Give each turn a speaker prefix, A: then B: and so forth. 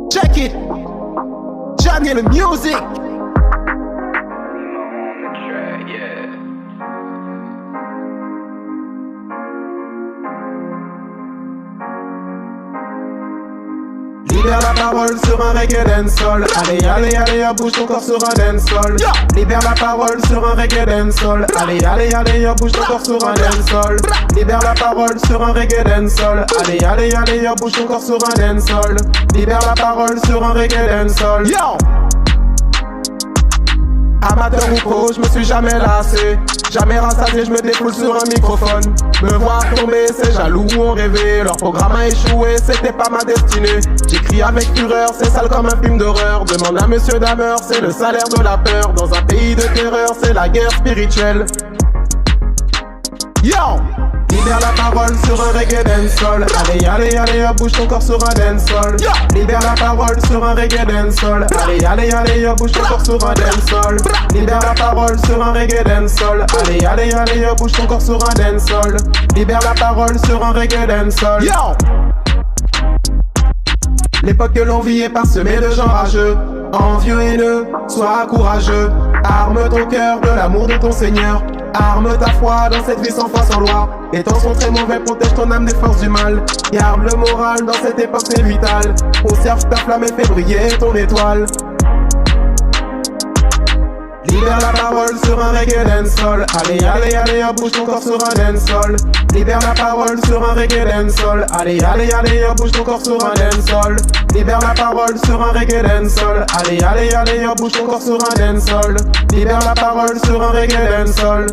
A: Check it. Johnny the music. Libère la parole sur un reggae dancehall. Allez, allez, allez, bouge ton corps sur un dancehall. Libère la parole sur un reggae dancehall. Allez, allez, allez, bouge ton corps sur un dancehall. Libère la parole sur un reggae dancehall. Allez, allez, allez, bouge ton corps sur un dancehall. Libère la parole sur un reggae dancehall. Yo! Amateur ou pro, je me suis jamais lassé. Jamais rassasié, je me défoule sur un microphone. Me voir tomber, c'est jaloux ou on rêvait. Leur programme a échoué, c'était pas ma destinée. J'écris avec fureur, c'est sale comme un film d'horreur. Demande à Monsieur Damer, c'est le salaire de la peur. Dans un pays de terreur, c'est la guerre spirituelle. Yo! Libère la parole sur un reggae dancehall. Allez, allez, allez, bouge ton corps sur un dancehall. Libère la parole sur un reggae dancehall. Allez, allez, allez, bouge ton corps sur un dancehall. Libère la parole sur un reggae dancehall. Allez, allez, allez, bouge ton corps sur un dancehall. Libère la parole sur un reggae dancehall. Yo! L'époque que l'on vit est parsemée de gens rageux, envieux et haineux, sois courageux. Arme ton cœur de l'amour de ton Seigneur. Arme ta foi dans cette vie sans foi sans loi. Les temps sont très mauvais, protège ton âme des forces du mal. Garde le moral dans cette époque, c'est vital. Conserve ta flamme et fais briller ton étoile. Libère la parole sur un reggae dancehall. Allez, allez, allez, bouge ton corps sur un dancehall. Libère la parole sur un reggae dancehall. Allez, allez, allez, bouge ton corps sur un dancehall. Libère la parole sur un reggae dancehall. Allez, allez, allez, bouge ton corps sur un dancehall. Libère la parole sur un reggae dancehall.